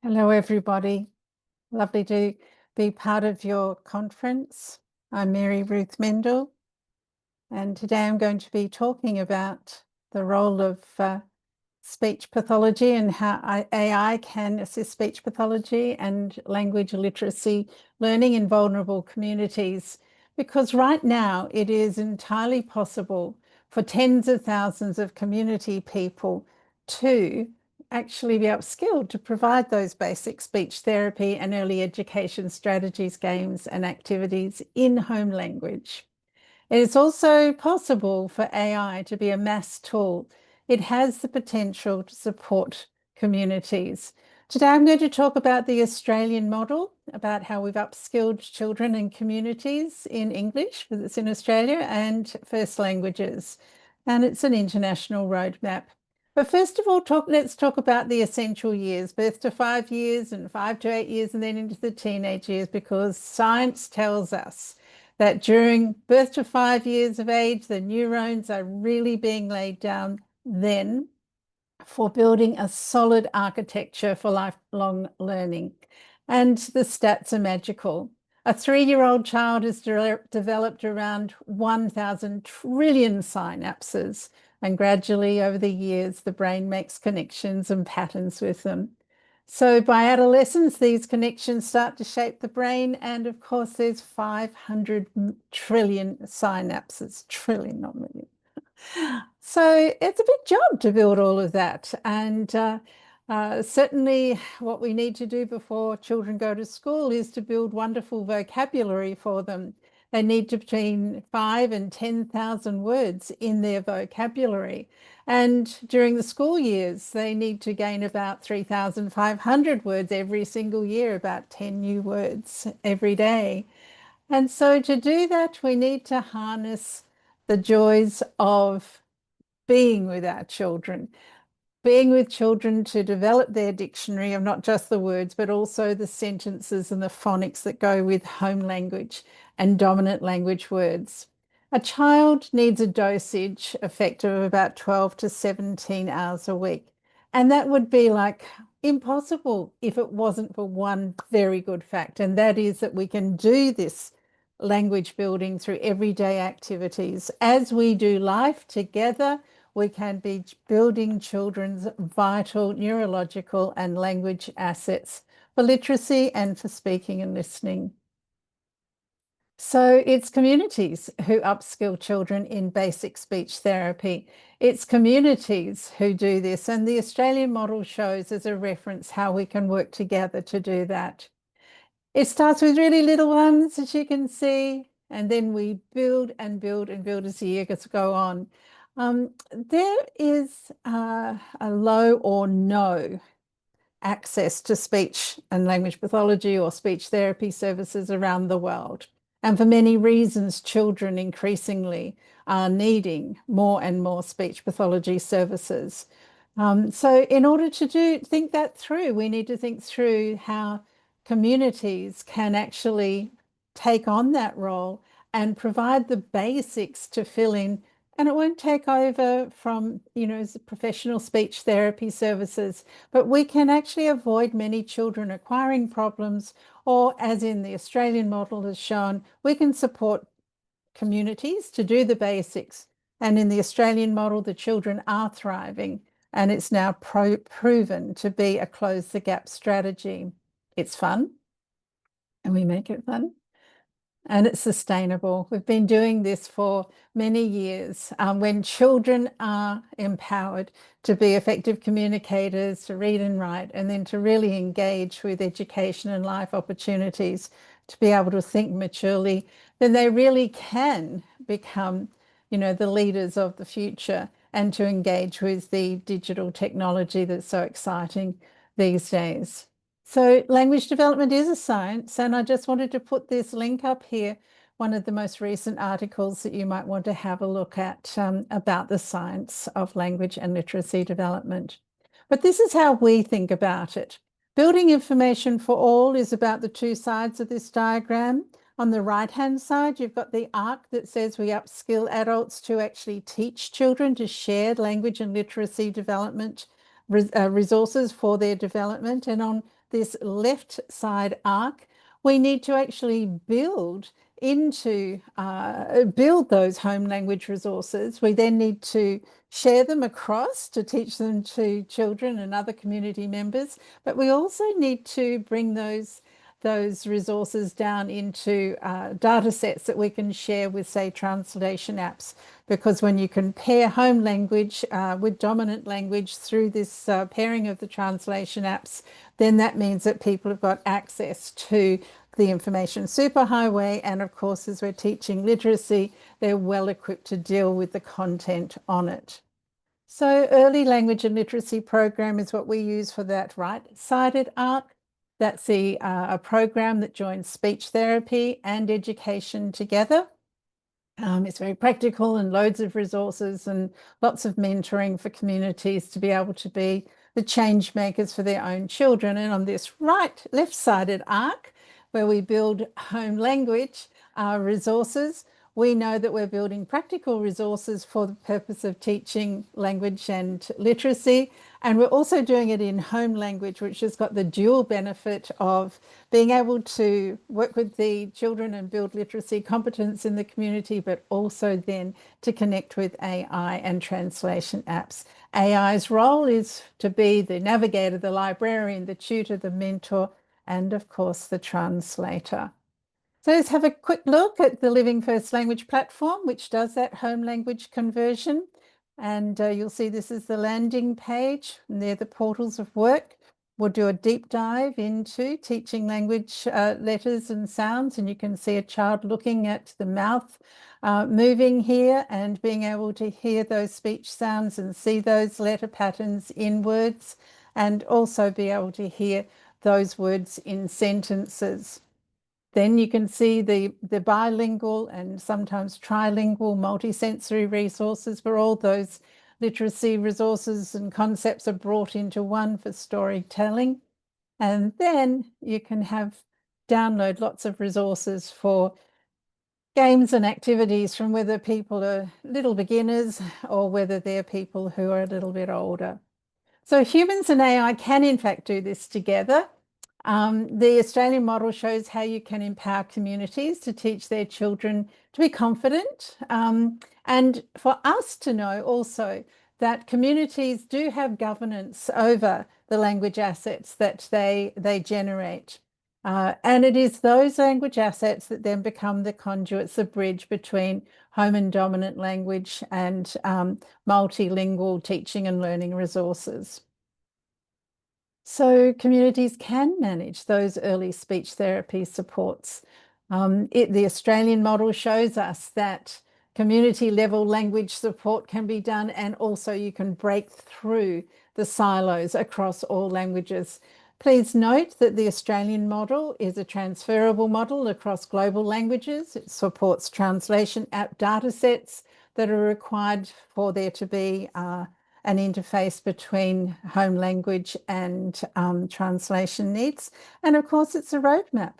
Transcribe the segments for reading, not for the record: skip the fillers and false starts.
Hello, everybody. Lovely to be part of your conference. I'm Ruth Mendel, and today I'm going to be talking about the role of speech pathology and how AI can assist speech pathology and language literacy learning in vulnerable communities. Because right now it is entirely possible for tens of thousands of community people to actually be upskilled to provide those basic speech therapy and early education strategies, games, and activities in home language. It is also possible for AI to be a mass tool. It has the potential to support communities. Today, I'm going to talk about the Australian model, about how we've upskilled children and communities in English, because it's in Australia, and first languages. And it's an international roadmap. But first of all, let's talk about the essential years, birth to 5 years and 5 to 8 years, and then into the teenage years, because science tells us that during birth to 5 years of age, the neurons are really being laid down then for building a solid architecture for lifelong learning. And the stats are magical. A 3-year-old child has developed around 1,000 trillion synapses, and gradually over the years, the brain makes connections and patterns with them. So by adolescence, these connections start to shape the brain. And of course, there's 500 trillion synapses, trillion, not million. So it's a big job to build all of that. And certainly what we need to do before children go to school is to build wonderful vocabulary for them. They need to between 5 and 10,000 words in their vocabulary. And during the school years, they need to gain about 3,500 words every single year, about 10 new words every day. And so to do that, we need to harness the joys of being with our children, being with children to develop their dictionary of not just the words, but also the sentences and the phonics that go with home language and dominant language words. A child needs a dosage effective of about 12 to 17 hours a week. And that would be like impossible if it wasn't for one very good fact, and that is that we can do this language building through everyday activities. As we do life together, we can be building children's vital neurological and language assets for literacy and for speaking and listening. So it's communities who upskill children in basic speech therapy. It's communities who do this. And the Australian model shows as a reference how we can work together to do that. It starts with really little ones, as you can see, and then we build and build and build as the years go on. There is a low or no access to speech and language pathology or speech therapy services around the world. And for many reasons, children increasingly are needing more and more speech pathology services. So in order to think that through, we need to think through how communities can actually take on that role and provide the basics to fill in. And it won't take over from, professional speech therapy services, but we can actually avoid many children acquiring problems, or as in the Australian model has shown, we can support communities to do the basics. And in the Australian model, the children are thriving, and it's now proven to be a close the gap strategy. It's fun, and we make it fun. And it's sustainable. We've been doing this for many years. When children are empowered to be effective communicators, to read and write, and then to really engage with education and life opportunities, to be able to think maturely, then they really can become, the leaders of the future, and to engage with the digital technology that's so exciting these days. So language development is a science, and I just wanted to put this link up here, one of the most recent articles that you might want to have a look at about the science of language and literacy development. But this is how we think about it. Building information for all is about the two sides of this diagram. On the right-hand side, you've got the arc that says we upskill adults to actually teach children to share language and literacy development resources for their development. And on this left side arc, we need to actually build those home language resources. We then need to share them across to teach them to children and other community members, but we also need to bring those resources down into data sets that we can share with, say, translation apps. Because when you can pair home language with dominant language through this pairing of the translation apps, then that means that people have got access to the information superhighway. And of course, as we're teaching literacy, they're well equipped to deal with the content on it. So early language and literacy program is what we use for that right-sided arc. That's a program that joins speech therapy and education together. It's very practical and loads of resources and lots of mentoring for communities to be able to be the change makers for their own children. And on this left-sided arc, where we build home language resources, we know that we're building practical resources for the purpose of teaching language and literacy. And we're also doing it in home language, which has got the dual benefit of being able to work with the children and build literacy competence in the community, but also then to connect with AI and translation apps. AI's role is to be the navigator, the librarian, the tutor, the mentor, and of course, the translator. So let's have a quick look at the Living First Language platform, which does that home language conversion. And you'll see this is the landing page, and they're the portals of work. We'll do a deep dive into teaching language letters and sounds, and you can see a child looking at the mouth moving here and being able to hear those speech sounds and see those letter patterns in words, and also be able to hear those words in sentences. Then you can see the bilingual and sometimes trilingual multisensory resources where all those literacy resources and concepts are brought into one for storytelling. And then you can download lots of resources for games and activities from whether people are little beginners or whether they're people who are a little bit older. So humans and AI can in fact do this together. The Australian model shows how you can empower communities to teach their children to be confident, and for us to know also that communities do have governance over the language assets that they generate. And it is those language assets that then become the conduits, the bridge between home and dominant language and multilingual teaching and learning resources. So communities can manage those early speech therapy supports. The Australian model shows us that community level language support can be done, and also you can break through the silos across all languages. Please note that the Australian model is a transferable model across global languages. It supports translation app data sets that are required for there to be an interface between home language and translation needs. And of course, it's a roadmap.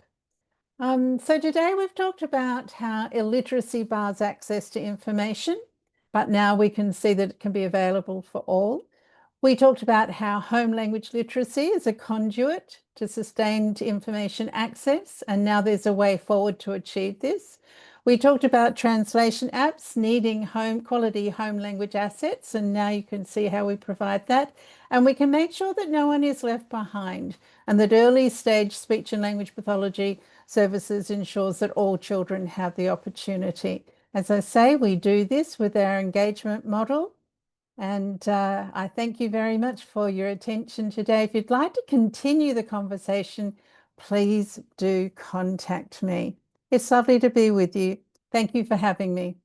So today we've talked about how illiteracy bars access to information, but now we can see that it can be available for all. We talked about how home language literacy is a conduit to sustained information access, and now there's a way forward to achieve this. We talked about translation apps needing quality home language assets, and now you can see how we provide that. And we can make sure that no one is left behind, and that early stage speech and language pathology services ensures that all children have the opportunity. As I say, we do this with our engagement model. And I thank you very much for your attention today. If you'd like to continue the conversation, please do contact me. It's lovely to be with you. Thank you for having me.